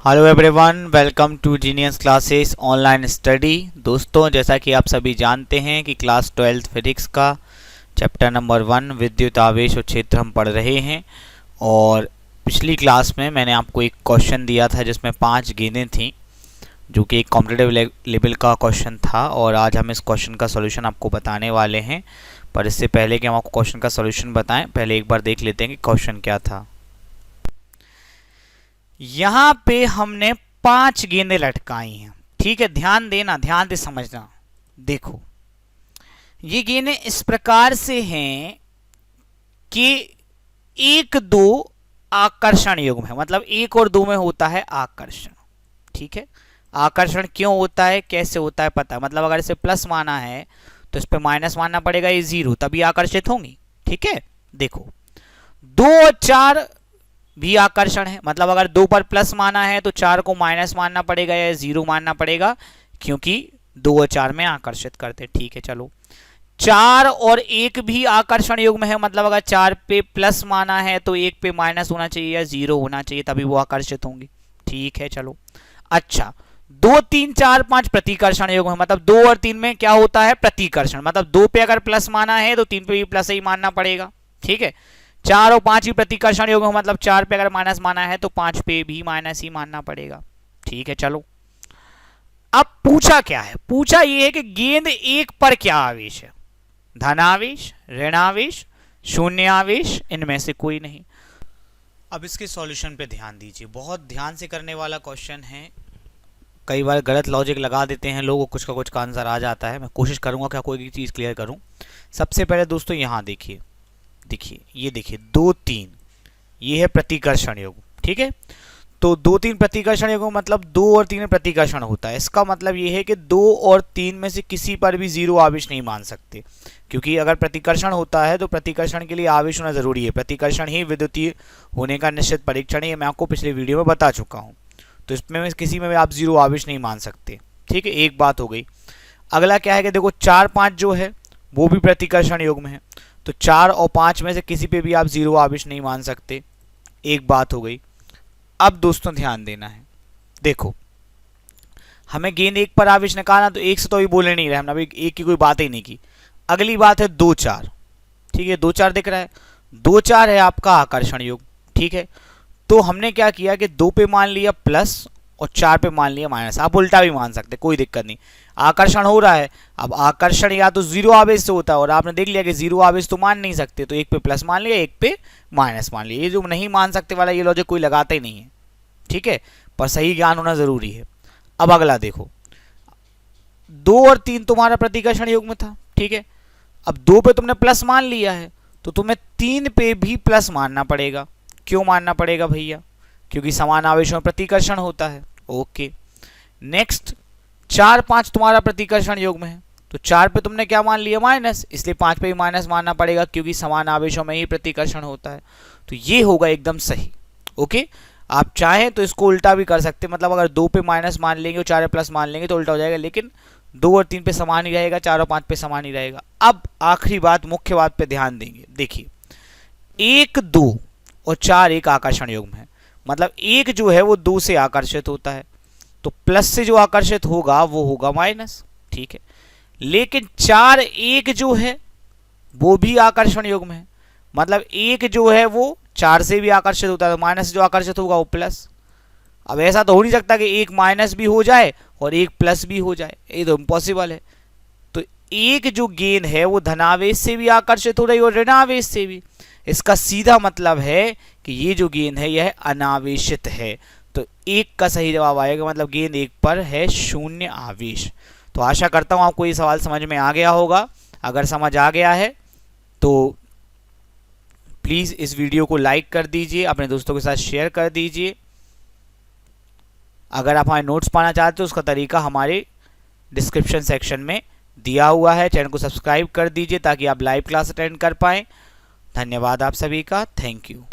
Hello everyone, welcome to genius classes online study. दोस्तों, जैसा कि आप सभी जानते हैं कि क्लास 12 फिजिक्स का चैप्टर नंबर 1 विद्युत आवेश और क्षेत्र हम पढ़ रहे हैं। और पिछली क्लास में मैंने आपको एक क्वेश्चन दिया था जिसमें 5 गेंदें थीं, जो कि एक कॉम्पिटिटिव लेवल का क्वेश्चन था। और आज हम इस क्वेश्चन का सॉल्यूशन आपको बताने वाले हैं। पर इससे पहले कि हम आपको क्वेश्चन का सॉल्यूशन बताएं, पहले एक बार देख लेते हैं कि क्वेश्चन क्या था। यहां पे हमने 5 गेंदें लटकाई हैं, ठीक है। ध्यान देना, ध्यान से समझना। देखो, ये गेंदें इस प्रकार से हैं कि 1 2 आकर्षण युग्म है, मतलब 1 और 2 में होता है आकर्षण, ठीक है। आकर्षण क्यों होता है, कैसे होता है पता है, मतलब अगर इसे प्लस माना है तो इस पे माइनस मानना पड़ेगा, ये 0 तभी आकर्षित होंगी, ठीक है। देखो, 2 और 4 भी आकर्षण है, मतलब अगर 2 पर प्लस माना है तो 4 को माइनस मानना पड़ेगा या 0 मानना पड़ेगा, क्योंकि 2 और 4 में आकर्षित करते, ठीक है। चलो, 4 और 1 भी आकर्षण युग्म है, मतलब अगर 4 पे प्लस माना है तो 1 पे माइनस होना चाहिए या 0 होना चाहिए, तभी वो आकर्षित होंगी, ठीक है। चलो, अच्छा, 2 3 4 5 प्रतिकर्षण युग्म है, मतलब 2 और 3 में क्या होता है, प्रतिकर्षण, मतलब 2 पे अगर प्लस माना है तो 3 पे भी प्लस ही मानना पड़ेगा, ठीक है। 4 और 5 ही प्रतिकर्षण योग, मतलब 4 पे अगर माइनस माना है तो 5 पे भी माइनस ही मानना पड़ेगा, ठीक है। चलो, अब पूछा क्या है, पूछा ये है कि गेंद 1 पर क्या आवेश है, धनावेश, ऋणावेश, शून्य आवेश, इनमें से कोई नहीं। अब इसके सॉल्यूशन पे ध्यान दीजिए, बहुत ध्यान से करने वाला क्वेश्चन है। कई बार गलत लॉजिक लगा देते हैं लोग, कुछ का कुछ का आंसर आ जाता है। मैं कोशिश करूंगा कि कोई चीज़ क्लियर करूं। सबसे पहले दोस्तों यहाँ देखिए, ये देखिए 2 3, ये है प्रतिकर्षण योग, ठीक है। तो 2 3 प्रतिकर्षण योग मतलब 2 और 3 में प्रतिकर्षण होता है। इसका मतलब ये है कि 2 और 3 में से किसी पर भी 0 आवेश नहीं मान सकते, क्योंकि अगर प्रतिकर्षण होता है तो प्रतिकर्षण के लिए आवेश होना जरूरी है। प्रतिकर्षण ही विद्युतीय होने का निश्चित परीक्षण है, मैं आपको पिछले वीडियो में बता चुका हूँ। तो इसमें किसी में भी आप 0 आवेश नहीं मान सकते, ठीक है। एक बात हो गई। अगला क्या है कि देखो 4 5 जो है वो भी प्रतिकर्षण योग में है, तो 4 और 5 में से किसी पे भी आप 0 आवेश नहीं मान सकते, एक बात हो गई। अब दोस्तों ध्यान देना है, देखो हमें गेंद 1 पर आवेश निकालना, तो 1 से तो अभी बोले नहीं रहे हमने, अभी 1 की कोई बात ही नहीं की। अगली बात है 2 4, ठीक है। 2 4 दिख रहा है, 2 4 है आपका आकर्षण योग, ठीक है। तो हमने क्या किया कि 2 पे मान लिया प्लस और 4 पे मान लिया माइनस। आप उल्टा भी मान सकते, कोई दिक्कत नहीं। आकर्षण हो रहा है, अब आकर्षण या तो 0 आवेश से होता है, और आपने देख लिया कि 0 आवेश तो मान नहीं सकते, तो 1 पे प्लस मान लिया, 1 पे माइनस मान लिया। ये जो नहीं मान सकते वाला ये लॉजिक कोई लगाता ही नहीं है, ठीक है। पर सही ज्ञान होना जरूरी है। अब अगला देखो, 2 और 3 तुम्हारा प्रतिकर्षण योग में था, ठीक है। अब 2 पे तुमने प्लस मान लिया है तो तुम्हें 3 पे भी प्लस मानना पड़ेगा। क्यों मानना पड़ेगा भैया, क्योंकि समान आवेशों में प्रतिकर्षण होता है, ओके। नेक्स्ट, 4 5 तुम्हारा प्रतिकर्षण योग में है, तो 4 पे तुमने क्या मान लिया, माइनस, इसलिए 5 पे भी माइनस मानना पड़ेगा, क्योंकि समान आवेशों में ही प्रतिकर्षण होता है। तो ये होगा एकदम सही, ओके। आप चाहें तो इसको उल्टा भी कर सकते, मतलब अगर 2 पे माइनस मान लेंगे और 4 पे प्लस मान लेंगे तो उल्टा हो जाएगा, लेकिन 2 और 3 पे समान ही रहेगा, 4 और 5 पे समान ही रहेगा। अब आखिरी बात, मुख्य बात पे ध्यान देंगे। देखिए 1 2 और 4 एक आकर्षण योग में है, मतलब 1 जो है वो 2 से आकर्षित होता है, तो प्लस से जो आकर्षित होगा वो होगा माइनस, ठीक है। लेकिन 4 1 जो है वो भी आकर्षण योग में है, मतलब 1 जो है वो 4 से भी आकर्षित होता है, तो माइनस जो आकर्षित होगा वो प्लस। अब ऐसा तो हो नहीं सकता कि 1 माइनस भी हो जाए और 1 प्लस भी हो जाए, ये तो इम्पॉसिबल है। तो 1 जो गेंद है वो धनावेश से भी आकर्षित हो रही है और ऋणावेश से भी। इसका सीधा मतलब है कि ये जो गेंद है यह अनावेशित है, तो 1 का सही जवाब आएगा, मतलब गेंद 1 पर है शून्य आवेश। तो आशा करता हूं आपको ये सवाल समझ में आ गया होगा। अगर समझ आ गया है तो प्लीज़ इस वीडियो को लाइक कर दीजिए, अपने दोस्तों के साथ शेयर कर दीजिए। अगर आप हमारे नोट्स पाना चाहते हो उसका तरीका हमारे डिस्क्रिप्शन सेक्शन में दिया हुआ है। चैनल को सब्सक्राइब कर दीजिए ताकि आप लाइव क्लास अटेंड कर पाएँ। धन्यवाद आप सभी का, थैंक यू।